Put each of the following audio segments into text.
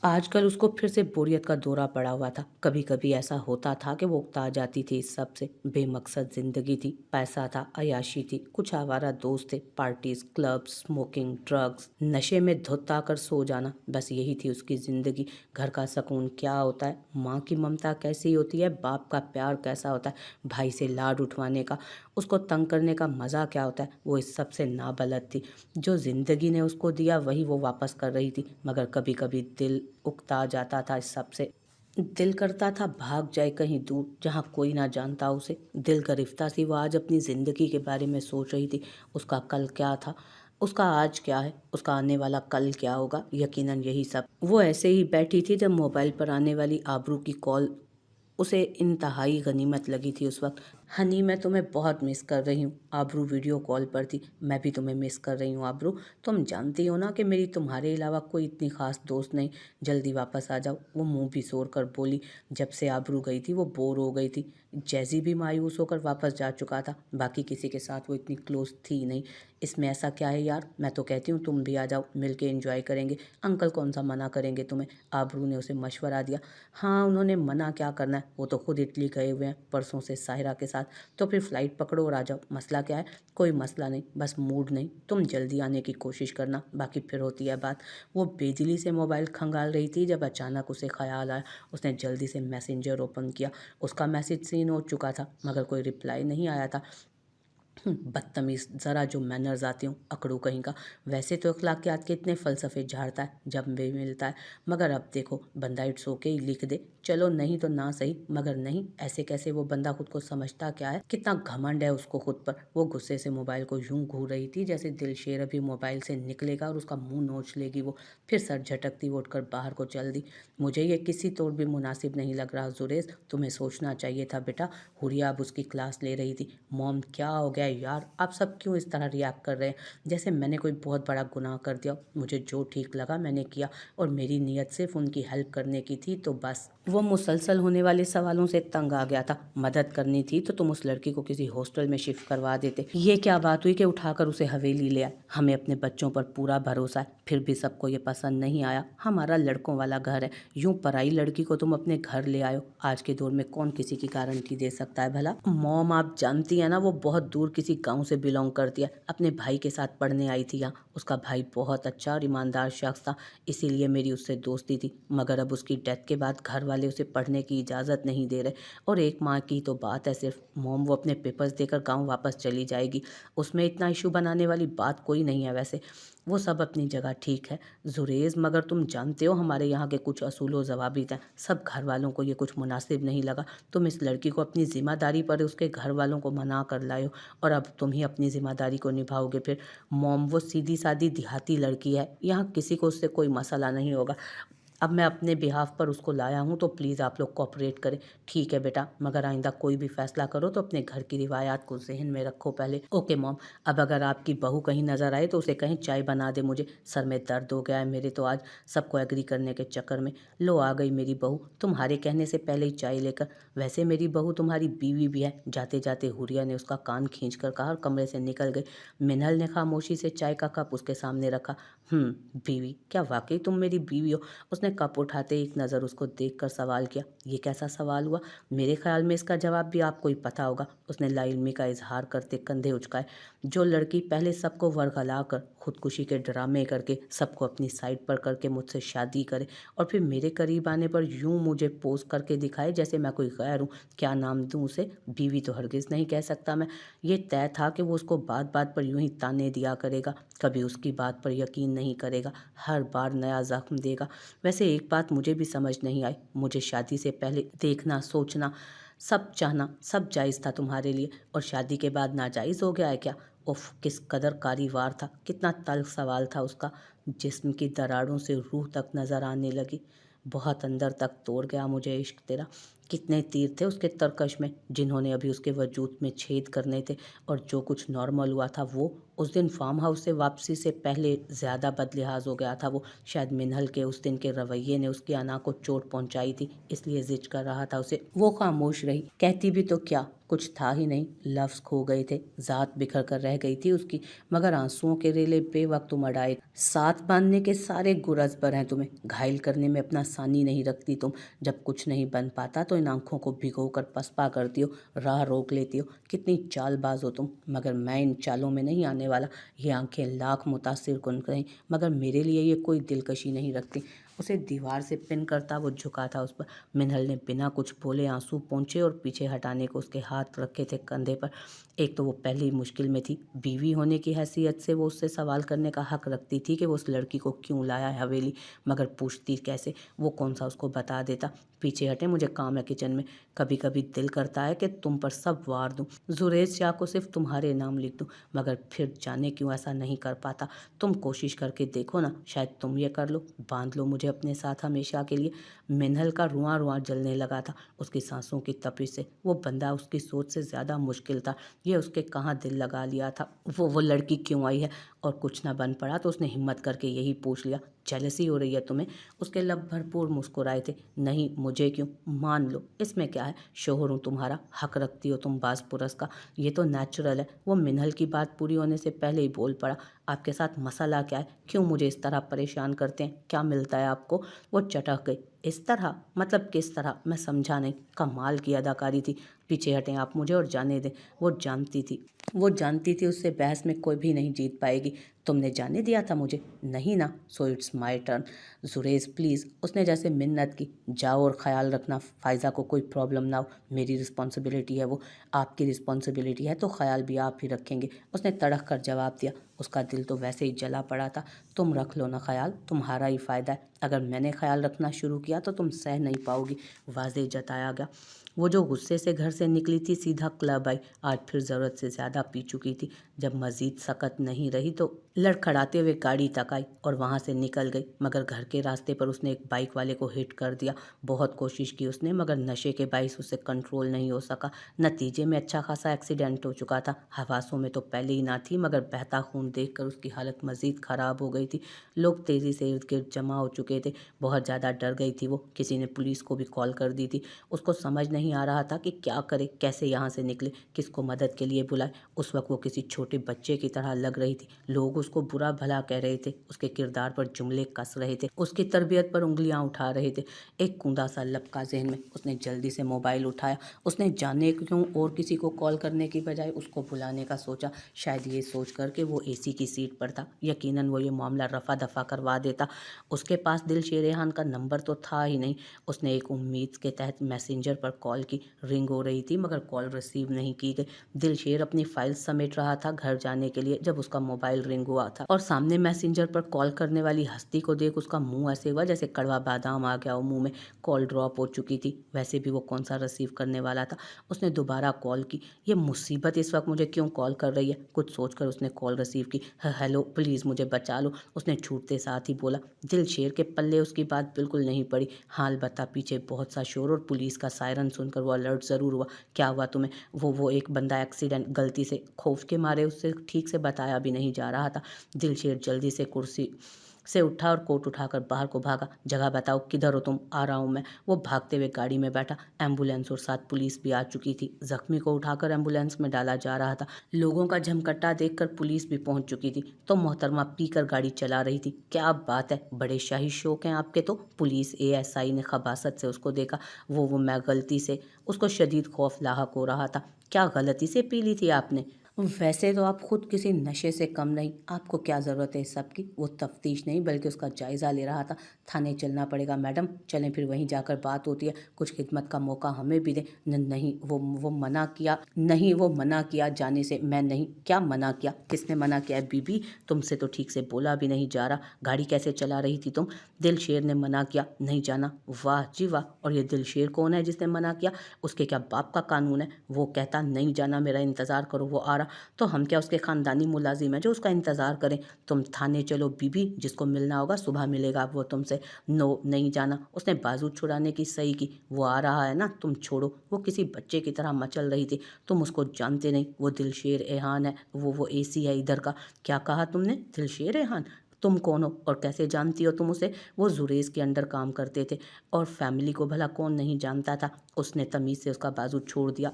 आजकल उसको फिर से बोरियत का दौरा पड़ा हुआ था। कभी-कभी ऐसा होता था कि वो उकता जाती थी इस सब से। बेमकसद ज़िंदगी थी, पैसा था, अय्याशी थी, कुछ आवारा दोस्त थे, पार्टीज़, क्लब्स, स्मोकिंग, ड्रग्स, नशे में धुत आकर सो जाना, बस यही थी उसकी ज़िंदगी। घर का सुकून क्या होता है, माँ की ममता कैसी होती है, बाप का प्यार कैसा होता है, भाई से लाड उठवाने का, उसको तंग करने का मज़ा क्या होता है, वो इस सब से नाबलद थी। जो ज़िंदगी ने उसको दिया वही वो वापस कर रही थी, मगर कभी-कभी दिल उकता जाता था इस सब से। दिल करता था भाग जाए कहीं दूर जहाँ कोई ना जानता उसे। दिल गरिफ्ता सी वो आज अपनी ज़िंदगी के बारे में सोच रही थी। उसका कल क्या था, उसका आज क्या है, उसका आने वाला कल क्या होगा, यकीनन यही सब। वो ऐसे ही बैठी थी जब मोबाइल पर आने वाली आबरू की कॉल उसे इंतहाई गनीमत लगी थी उस वक्त। हनी, मैं तुम्हें बहुत मिस कर रही हूँ। आबरू वीडियो कॉल पर थी। मैं भी तुम्हें मिस कर रही हूँ आबरू। तुम जानती हो ना कि मेरी तुम्हारे अलावा कोई इतनी खास दोस्त नहीं। जल्दी वापस आ जाओ। वो मुंह भी सोर कर बोली। जब से आबरू गई थी वो बोर हो गई थी। जैजी भी मायूस होकर वापस जा चुका था। बाकी किसी के साथ वो इतनी क्लोज थी नहीं। इसमें ऐसा क्या है यार, मैं तो कहती हूँ तुम भी आ जाओ, मिल के एंजॉय करेंगे। अंकल कौन सा मना करेंगे तुम्हें। आबरू ने उसे मशवरा दिया। हाँ, उन्होंने मना क्या करना है, वो तो खुद इटली गए हुए हैं परसों से साहिरा के साथ। तो फिर फ्लाइट पकड़ो और आ जाओ। मसला क्या है। कोई मसला नहीं, बस मूड नहीं। तुम जल्दी आने की कोशिश करना, बाकी फिर होती है बात। वो बेदिली से मोबाइल खंगाल रही थी जब अचानक उसे ख्याल आया। उसने जल्दी से मैसेंजर ओपन किया। उसका मैसेज सीन हो चुका था मगर कोई रिप्लाई नहीं आया था। बदतमीज़, ज़रा जो मैनर्स आती हूँ, अकड़ू कहीं का। वैसे तो अखलाकियात के इतने फ़लसफ़े झाड़ता है जब भी मिलता है, मगर अब देखो बंदा इट्स ओके ही लिख दे। चलो नहीं तो ना सही, मगर नहीं ऐसे कैसे। वो बंदा खुद को समझता क्या है, कितना घमंड है उसको खुद पर। वो गुस्से से मोबाइल को यूं घूर रही थी जैसे दिलशेर अभी मोबाइल से निकलेगा और उसका मुंह नोच लेगी वो। फिर सर झटकती वो उठकर बाहर को चल दी। मुझे ये किसी तौर भी मुनासिब नहीं लग रहा जुरेज, तुम्हें सोचना चाहिए था बेटा। हुरिया अब उसकी क्लास ले रही थी। मॉम, क्या हो गया यार, आप सब क्यों इस तरह रिएक्ट कर रहे हैं, जैसे मैंने कोई बहुत बड़ा गुनाह कर दिया। मुझे जो ठीक लगा मैंने किया और मेरी नीयत सिर्फ उनकी हेल्प करने की थी, तो बस। वो मुसलसल होने वाले सवालों से तंग आ गया था। मदद करनी थी तो तुम उस लड़की को किसी हॉस्टल में शिफ्ट करवा देते। ये क्या बात हुई कि उठाकर उसे हवेली ले आए। हमें अपने बच्चों पर पूरा भरोसा है, फिर भी सबको ये पसंद नहीं आया। हमारा लड़कों वाला घर है, यूं पराई लड़की को तुम अपने घर ले आयो। आज के दौर में कौन किसी की गारंटी दे सकता है भला। मॉम, आप जानती है ना वो बहुत दूर किसी गांव से बिलोंग करती है। अपने भाई के साथ पढ़ने आई थी यहाँ। उसका भाई बहुत अच्छा और ईमानदार शख्स था, इसीलिए मेरी उससे दोस्ती थी। मगर अब उसकी डेथ के बाद घर वाले उसे पढ़ने की इजाज़त नहीं दे रहे। और एक माँ की तो बात है सिर्फ। मॉम, वो अपने पेपर्स देकर गांव वापस चली जाएगी। उसमें इतना इशू बनाने वाली बात कोई नहीं है वैसे। वो सब अपनी जगह ठीक है जुरेज, मगर तुम जानते हो हमारे यहाँ के कुछ असूल व ज़वाबित हैं। सब घर वालों को ये कुछ मुनासिब नहीं लगा। तुम इस लड़की को अपनी ज़िम्मेदारी पर उसके घर वालों को मना कर लाए हो और अब तुम ही अपनी ज़िम्मेदारी को निभाओगे फिर। मॉम, वो सीधी सादी देहाती लड़की है, यहाँ किसी को उससे कोई मसला नहीं होगा। अब मैं अपने बिहाफ पर उसको लाया हूँ तो प्लीज़ आप लोग कोऑपरेट करें। ठीक है बेटा, मगर आइंदा कोई भी फैसला करो तो अपने घर की रिवायात को जहन में रखो पहले। Okay mom. अब अगर आपकी बहू कहीं नज़र आए तो उसे कहीं चाय बना दे मुझे। सर में दर्द हो गया है मेरे तो आज सबको एग्री करने के चक्कर में। लो आ गई मेरी बहू, तुम्हारे कहने से पहले ही चाय लेकर। वैसे मेरी बहू तुम्हारी बीवी भी है। जाते जाते हुरिया ने उसका कान खींच कर कहा और कमरे से निकल गई। मिनल ने खामोशी से चाय का कप उसके सामने रखा। बीवी, क्या वाकई तुम मेरी बीवी हो। उसने कप उठाते एक नज़र उसको देखकर सवाल किया। ये कैसा सवाल हुआ, मेरे ख्याल में इसका जवाब भी आपको ही पता होगा। उसने लाइल्मी का इजहार करते कंधे उचकाए। जो लड़की पहले सबको वर्गला कर खुदकुशी के ड्रामे करके सबको अपनी साइड पर करके मुझसे शादी करे और फिर मेरे करीब आने पर यूं मुझे पोज करके दिखाए जैसे मैं कोई गैर हूँ, क्या नाम दूँ उसे। बीवी तो हरगिज़ नहीं कह सकता मैं। ये तय था कि वो उसको बात बात पर यूं ही ताने दिया करेगा, कभी उसकी बात पर यकीन नहीं करेगा, हर बार नया जख्म देगा। वैसे एक बात मुझे भी समझ नहीं आई, मुझे शादी से पहले देखना, सोचना, सब चाहना सब जायज़ था तुम्हारे लिए, और शादी के बाद नाजायज़ हो गया है क्या। उफ, किस कदर कारीवार था, कितना तल्ख सवाल था उसका। जिस्म की दरारों से रूह तक नज़र आने लगी। बहुत अंदर तक तोड़ गया मुझे इश्क तेरा। कितने तीर थे उसके तरकश में जिन्होंने अभी उसके वजूद में छेद करने थे, और जो कुछ नॉर्मल हुआ था वो उस दिन फार्म हाउस से वापसी से पहले ज़्यादा बदलिहाज हो गया था वो। शायद मिन्हल के उस दिन के रवैये ने उसकी अना को चोट पहुंचाई थी, इसलिए जिद कर रहा था उसे। वो खामोश रही, कहती भी तो क्या, कुछ था ही नहीं। लफ्ज़ खो गए थे, ज़ात बिखर कर रह गई थी उसकी, मगर आंसुओं के रेले बेवक्त उमड़ आए। साथ बांधने के सारे गुरज पर हैं तुम्हें, घायल करने में अपना सानी नहीं रखती तुम। जब कुछ नहीं बन पाता तो इन आंखों को भिगो कर पसपा करती हो, राह रोक लेती हो। कितनी चालबाज हो तुम, मगर मैं इन चालों में नहीं आने वाला। ये आंखें लाख मुतासिर कुन करें, मगर मेरे लिए ये कोई दिलकशी नहीं रखती। उसे दीवार से पिन करता वो झुका था उस पर। मिन्हल ने बिना कुछ बोले आंसू पोंछे और पीछे हटाने को उसके हाथ रखे थे कंधे पर। एक तो वो पहली मुश्किल में थी, बीवी होने की हैसियत से वो उससे सवाल करने का हक रखती थी कि वो उस लड़की को क्यों लाया है हवेली, मगर पूछती कैसे, वो कौन सा उसको बता देता। पीछे हटे, मुझे काम है किचन में। कभी कभी दिल करता है कि तुम पर सब वार दूं, जुरेज शाह को सिर्फ तुम्हारे नाम लिख दूं, मगर फिर जाने क्यों ऐसा नहीं कर पाता। तुम कोशिश करके देखो ना, शायद तुम ये कर लो, बांध लो मुझे अपने साथ हमेशा के लिए। मिन्हल का रुआं रुआं जलने लगा था उसकी सांसों की तपिश से। वो बंदा उसकी सोच से ज़्यादा मुश्किल था। ये उसके कहाँ दिल लगा लिया था। वो लड़की क्यों आई है, और कुछ ना बन पड़ा तो उसने हिम्मत करके यही पूछ लिया, जेलसी हो रही है तुम्हें? उसके लब भरपूर मुस्कुराए थे। नहीं, मुझे क्यों, मान लो, इसमें क्या है, शोहर हूँ तुम्हारा, हक रखती हो तुम बास पुरस का, ये तो नेचुरल है। वो मिन्हल की बात पूरी होने से पहले ही बोल पड़ा, आपके साथ मसला क्या है, क्यों मुझे इस तरह परेशान करते हैं, क्या मिलता है आपको? वो चटक गई। इस तरह मतलब किस तरह, मैं समझा नहीं। कमाल की अदाकारी थी। पीछे हटें आप मुझे और जाने दें। वो जानती थी उससे बहस में कोई भी नहीं जीत पाएगी। तुमने जाने दिया था मुझे? नहीं ना, सो इट्स माय टर्न। जुरेज प्लीज़, उसने जैसे मिन्नत की। जाओ और ख्याल रखना फ़ायज़ा को कोई प्रॉब्लम ना हो, मेरी रिस्पॉन्सिबिलिटी है वो। आपकी रिस्पॉन्सिबिलिटी है तो ख्याल भी आप ही रखेंगे, उसने तड़क कर जवाब दिया। उसका दिल तो वैसे ही जला पड़ा था। तुम रख लो ना ख्याल, तुम्हारा ही फ़ायदा है। अगर मैंने ख्याल रखना शुरू किया तो तुम सह नहीं पाओगी, वाज़ेह जताया गया। वो जो गुस्से से घर से निकली थी सीधा क्लब आई। आज फिर ज़रूरत से ज़्यादा पी चुकी थी। जब मज़ीद सकत नहीं रही तो लड़खड़ाते हुए गाड़ी तक आई और वहाँ से निकल गई, मगर घर के रास्ते पर उसने एक बाइक वाले को हिट कर दिया। बहुत कोशिश की उसने, मगर नशे के बाइस उससे कंट्रोल नहीं हो सका। नतीजे में अच्छा खासा एक्सीडेंट हो चुका था। हवासों में तो पहले ही ना थी, मगर बहता खून देखकर उसकी हालत मज़ीद ख़राब हो गई थी। लोग तेज़ी से इर्द गिर्द जमा हो चुके थे। बहुत ज़्यादा डर गई थी वो। किसी ने पुलिस को भी कॉल कर दी थी। उसको समझ नहीं आ रहा था कि क्या करे, कैसे यहाँ से निकले, किसको मदद के लिए बुलाए। उस वक्त वो किसी छोटे बच्चे की तरह लग रही थी। लोग उसको बुरा भला कह रहे थे, उसके किरदार पर जुमले कस रहे थे, उसकी तरबियत पर उंगलियां उठा रहे थे। एक कूदा सा लपका जहन में। उसने जल्दी से मोबाइल उठाया। उसने जाने क्यों और किसी को कॉल करने की बजाय उसको बुलाने का सोचा, शायद ये सोच कर कि वो एसी की सीट पर था। यकीनन वो ये मामला रफा दफा करवा देता। उसके पास दिलशेर रेहान का नंबर तो था ही नहीं। उसने एक उम्मीद के तहत मैसेंजर पर कॉल की। रिंग हो रही थी मगर कॉल रिसीव नहीं की गई। दिलशेर अपनी फाइल समेट रहा था घर जाने के लिए जब उसका मोबाइल रिंग हुआ था, और सामने मैसेंजर पर कॉल करने वाली हस्ती को देख उसका मुंह ऐसे हुआ जैसे कड़वा बादाम आ गया हो मुंह में। कॉल ड्रॉप हो चुकी थी। वैसे भी वो कौन सा रिसीव करने वाला था। उसने दोबारा कॉल की। ये मुसीबत इस वक्त मुझे क्यों कॉल कर रही है, कुछ सोचकर उसने कॉल रिसीव की। हेलो, प्लीज़ मुझे बचा लो, उसने छूटते साथ ही बोला। दिलशेर के पल्ले उसकी बात बिल्कुल नहीं पड़ी। हाल बता, पीछे बहुत सा शोर और पुलिस का सायरन सुनकर वो अलर्ट ज़रूर हुआ। क्या हुआ तुम्हें? वो एक बंदा एक्सीडेंट, गलती से, खौफ के मारे उससे ठीक से बताया भी नहीं जा रहा था। दिलशेर जल्दी से कुर्सी से उठा और कोट उठाकर बाहर को भागा। जगह बताओ, किधर हो तुम? आ रहा हूँ मैं। वो भागते हुए गाड़ी में बैठा। एम्बुलेंस और साथ पुलिस भी आ चुकी थी। जख्मी को उठाकर एम्बुलेंस में डाला जा रहा था। लोगों का झमकट्टा देखकर पुलिस भी पहुंच चुकी थी। तो मोहतरमा पीकर गाड़ी चला रही थी। क्या बात है, बड़े शाही शौक हैं आपके तो। पुलिस एएसआई ने खबासत से उसको देखा। वो मैं गलती से, उसको शदीद खौफ लाहक हो रहा था। क्या गलती से पी ली थी आपने? वैसे तो आप खुद किसी नशे से कम नहीं, आपको क्या ज़रूरत है इस सब की? वो तफ्तीश नहीं बल्कि उसका जायज़ा ले रहा था। थाने चलना पड़ेगा मैडम, चलें फिर वहीं जाकर बात होती है। कुछ खिदमत का मौका हमें भी दें। नहीं, वो मना किया। नहीं, वो मना किया जाने से। मैं नहीं। क्या मना किया? किसने मना किया है बीबी? तुमसे तो ठीक से बोला भी नहीं जा रहा। गाड़ी कैसे चला रही थी तुम? दिलशेर ने मना किया, नहीं जाना। वाह जी वाह, और ये दिलशेर कौन है जिसने मना किया? उसके क्या बाप का कानून है? वो कहता नहीं जाना, मेरा इंतज़ार करो, वो आ रहा। तो हम क्या उसके ख़ानदानी मुलाजिम हैं जो उसका इंतज़ार करें? तुम थाने चलो बीबी, जिसको मिलना होगा सुबह मिलेगा वो तुमसे। नो, नहीं जाना। उसने बाजू छुड़ाने की सही की। वो आ रहा है ना, तुम छोड़ो। वो किसी बच्चे की तरह मचल रही थी। तुम उसको जानते नहीं, वो दिलशेर एहान है। वो एसी है इधर का। क्या कहा तुमने? दिलशेर एहान? तुम कौन हो और कैसे जानती हो तुम उसे? वो जुरेज के अंडर काम करते थे और फैमिली को भला कौन नहीं जानता था। उसने तमीज़ से उसका बाजू छोड़ दिया।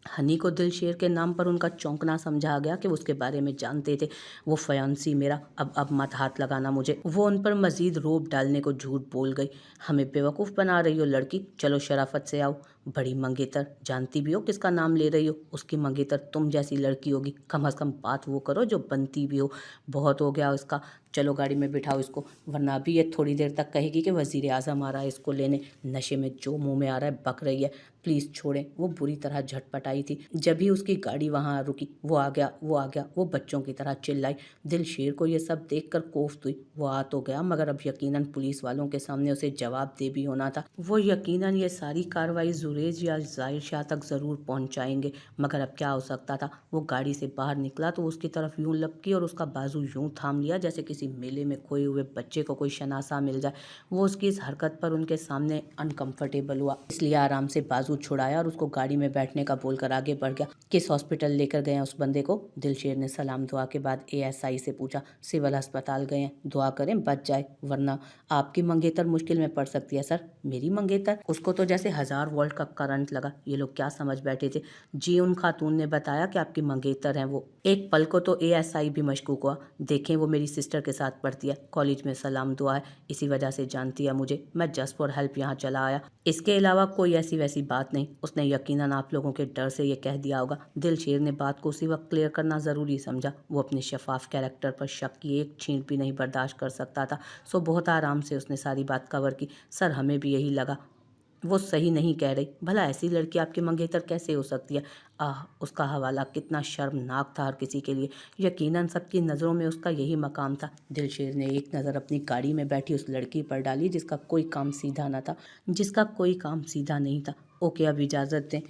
हनी को दिलशेर के नाम पर उनका चौंकना समझा गया कि वो उसके बारे में जानते थे। वो फयांसी मेरा, अब मत हाथ लगाना मुझे। वो उन पर मजीद रोब डालने को झूठ बोल गई। हमें बेवकूफ़ बना रही हो लड़की, चलो शराफत से आओ। बड़ी मंगेतर, जानती भी हो किसका नाम ले रही हो? उसकी मंगेतर तुम जैसी लड़की होगी। कम अज़ कम बात वो करो जो बनती भी हो। बहुत हो गया इसका, चलो गाड़ी में बिठाओ इसको, वरना अभी ये थोड़ी देर तक कहेगी कि वज़ीर आज़म आ रहा है इसको लेने। नशे में जो मुंह में आ रहा है बक रही है, प्लीज़ छोड़ें। वो बुरी तरह झटपटाई थी जब ही उसकी गाड़ी वहाँ रुकी। वो आ गया, वो आ गया, वो बच्चों की तरह चिल्लाई। दिलशेर को ये सब देखकर कोफ्त हुई। वो आ तो गया मगर अब यकीनन पुलिस वालों के सामने उसे जवाब दे भी होना था। वो यकीनन ये सारी कार्रवाई जुरेज या ज़ाहिर शाह तक ज़रूर पहुँचाएंगे, मगर अब क्या हो सकता था। वो गाड़ी से बाहर निकला तो उसकी तरफ यूँ लपकी और उसका बाजू यूँ थाम लिया जैसे किसी मेले में खोए हुए बच्चे को कोई शनासा मिल जाए। वो उसकी इस हरकत पर उनके सामने अनकंफर्टेबल हुआ, इसलिए आराम से बाजू छुड़ाया और उसको गाड़ी में बैठने का बोलकर आगे बढ़ गया। किस हॉस्पिटल लेकर गए हैं उस बंदे को? दिलशेर ने सलाम दुआ के बाद एएसआई से पूछा। सिविल अस्पताल गए हैं, दुआ करें बच जाए, वरना आपकी मंगेतर मुश्किल में पड़ सकती है। सर, मेरी मंगेतर? उसको तो जैसे 1000 वोल्ट का करंट लगा। ये लोग क्या समझ बैठे थे? जी, उन खातून ने बताया कि आपकी मंगेतर हैं वो। एक पल को तो एएसआई भी मशकूक हुआ। देखें, वो मेरी सिस्टर के साथ पढ़ती है, कॉलेज में सलाम दुआ है, इसी वजह से जानती है मुझे। मैं जस्ट फॉर हेल्प यहाँ चला आया, इसके अलावा कोई ऐसी वैसी बात नहीं। उसने यकीनन आप लोगों के डर से ये कह दिया होगा। दिलशेर ने बात को उसी वक्त क्लियर करना ज़रूरी समझा। वो अपने शफाफ कैरेक्टर पर शक की एक छींट भी नहीं बर्दाश्त कर सकता था। सो बहुत आराम से उसने सारी बात कवर की। सर, हमें भी यही लगा, वो सही नहीं कह रही। भला ऐसी लड़की आपकी मंगेतर कैसे हो सकती है? आह, उसका हवाला कितना शर्मनाक था हर किसी के लिए। यकीनन सबकी नज़रों में उसका यही मकाम था। दिलशेर ने एक नज़र अपनी गाड़ी में बैठी उस लड़की पर डाली जिसका कोई काम सीधा न था, जिसका कोई काम सीधा नहीं था। ओके, अब इजाज़त दें,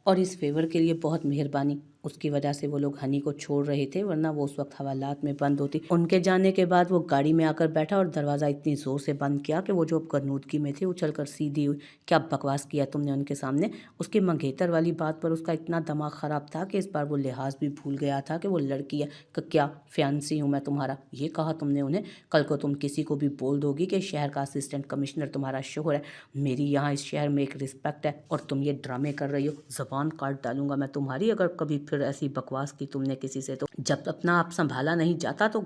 और इस फेवर के लिए बहुत मेहरबानी। उसकी वजह से वो लोग हनी को छोड़ रहे थे, वरना वो उस वक्त हवालात में बंद होती। उनके जाने के बाद वो गाड़ी में आकर बैठा और दरवाज़ा इतनी ज़ोर से बंद किया कि वो जो अब गरनूदगी में थे उछल कर सीधी हुई। क्या बकवास किया तुमने उनके सामने? उसकी मंगेतर वाली बात पर उसका इतना दिमाग ख़राब था कि इस बार वो लिहाज भी भूल गया था कि वो लड़की है। क्या फैंसी हूँ मैं तुम्हारा, ये कहा तुमने उन्हें? कल को तुम किसी को भी बोल दोगी कि शहर का असिस्टेंट कमिश्नर तुम्हारा शोहर है। मेरी यहाँ इस शहर में एक रिस्पेक्ट है और तुम ये ड्रामे कर रही हो। ज़बान काट डालूंगा मैं तुम्हारी अगर कभी फिर ऐसी बकवास की तुमने किसी से तो। जब अपना आप संभाला नहीं जाता तो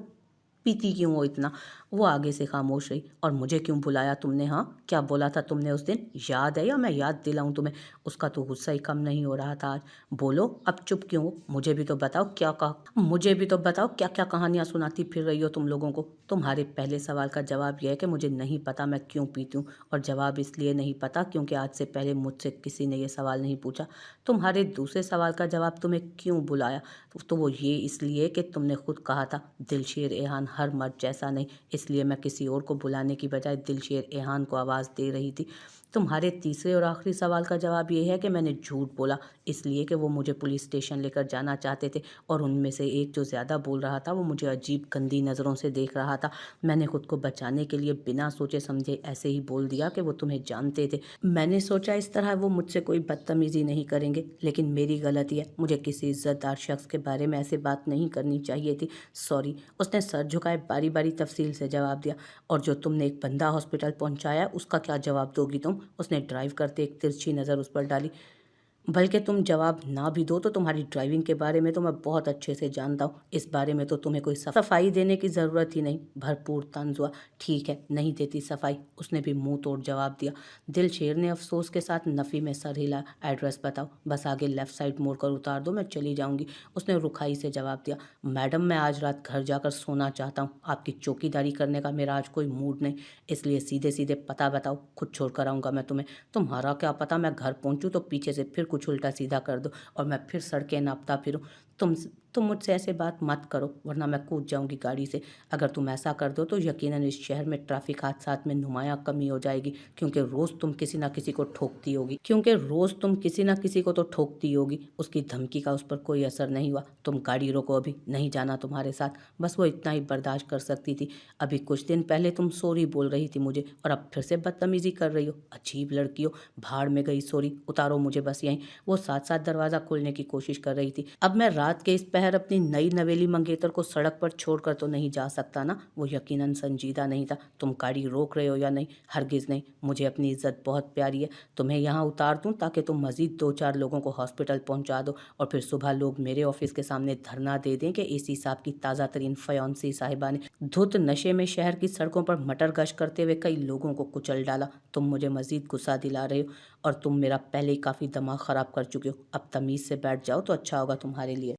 पीती क्यों हो इतना? वो आगे से खामोश रही। और मुझे क्यों बुलाया तुमने? हाँ, क्या बोला था तुमने उस दिन? याद है या मैं याद दिलाऊं तुम्हें? उसका तो गुस्सा ही कम नहीं हो रहा था आज। बोलो, अब चुप क्यों हो? मुझे भी तो बताओ क्या कहा, मुझे भी तो बताओ क्या क्या कहानियां सुनाती फिर रही हो तुम लोगों को। तुम्हारे पहले सवाल का जवाब यह है कि मुझे नहीं पता मैं क्यों पीती हूँ, और जवाब इसलिए नहीं पता क्योंकि आज से पहले मुझसे किसी ने यह सवाल नहीं पूछा। तुम्हारे दूसरे सवाल का जवाब तुम्हें क्यों बुलाया, तो वो ये इसलिए कि तुमने खुद कहा था दिलशेर एहान हर मर्द जैसा नहीं, इसलिए मैं किसी और को बुलाने की बजाय दिलशेर एहान को आवाज़ दे रही थी। तुम्हारे तीसरे और आखिरी सवाल का जवाब ये है कि मैंने झूठ बोला इसलिए कि वो मुझे पुलिस स्टेशन लेकर जाना चाहते थे, और उनमें से एक जो ज़्यादा बोल रहा था वो मुझे अजीब गंदी नज़रों से देख रहा था। मैंने खुद को बचाने के लिए बिना सोचे समझे ऐसे ही बोल दिया कि वो तुम्हें जानते थे। मैंने सोचा इस तरह वो मुझसे कोई बदतमीज़ी नहीं करेंगे, लेकिन मेरी गलती है। मुझे किसी इज्जतदार शख्स के बारे में ऐसे बात नहीं करनी चाहिए थी। सॉरी। उसने सर झुकाए बारी बारी तफसील से जवाब दिया। और जो तुमने एक बंदा हॉस्पिटल पहुंचाया उसका क्या जवाब दोगी तुम? उसने ड्राइव करते एक तिरछी नज़र उस पर डाली। बल्कि तुम जवाब ना भी दो तो तुम्हारी ड्राइविंग के बारे में तो मैं बहुत अच्छे से जानता हूँ। इस बारे में तो तुम्हें कोई सफाई देने की ज़रूरत ही नहीं। भरपूर तंज हुआ। ठीक है, नहीं देती सफाई, उसने भी मुंह तोड़ जवाब दिया। दिलशेर ने अफसोस के साथ नफ़ी में सर हिला। एड्रेस बताओ, बस आगे लेफ़्ट साइड मोड़ कर उतार दो, मैं चली जाऊँगी। उसने रुखाई से जवाब दिया। मैडम, मैं आज रात घर जाकर सोना चाहता हूँ। आपकी चौकीदारी करने का मेरा आज कोई मूड नहीं, इसलिए सीधे सीधे पता बताओ, खुद छोड़ कर आऊँगा मैं तुम्हें। तुम्हारा क्या पता मैं घर पहुँचूँ तो पीछे से फिर कुछ उल्टा सीधा कर दो और मैं फिर सड़कें नापता फिरूँ। तुम मुझसे ऐसे बात मत करो वरना मैं कूद जाऊंगी गाड़ी से। अगर तुम ऐसा कर दो तो यकीनन इस शहर में ट्रैफिक हादसात में नुमायां कमी हो जाएगी, क्योंकि रोज़ तुम किसी ना किसी को ठोकती होगी। उसकी धमकी का उस पर कोई असर नहीं हुआ। तुम गाड़ी रोको, अभी नहीं जाना तुम्हारे साथ। बस वो इतना ही बर्दाश्त कर सकती थी। अभी कुछ दिन पहले तुम सॉरी बोल रही थी मुझे और अब फिर से बदतमीजी कर रही हो। अजीब लड़की हो, भाड़ में गई सॉरी, उतारो मुझे बस यहीं। वो साथ साथ दरवाज़ा खोलने की कोशिश कर रही थी। अब मैं रात के इस पहर अपनी नई नवेली मंगेतर को सड़क पर छोड़कर तो नहीं जा सकता ना। वो यकीनन संजीदा नहीं था। तुम गाड़ी रोक रहे हो या नहीं? हरगिज़ नहीं, मुझे अपनी इज्जत बहुत प्यारी है। तुम्हें यहाँ उतार दूँ ताकि तुम मज़ीद 2-4 लोगों को हॉस्पिटल पहुँचा दो और फिर सुबह लोग मेरे ऑफिस के सामने धरना दे दें कि एसी साहब की ताज़ा तरीन फयांसी साहिबा ने धुत नशे में शहर की सड़कों पर मटर गश्त करते हुए कई लोगों को कुचल डाला। तुम मुझे मज़ीद गुस्सा दिला रहे हो और तुम मेरा पहले ही काफ़ी दिमाग ख़राब कर चुके हो। अब तमीज़ से बैठ जाओ तो अच्छा होगा तुम्हारे लिए।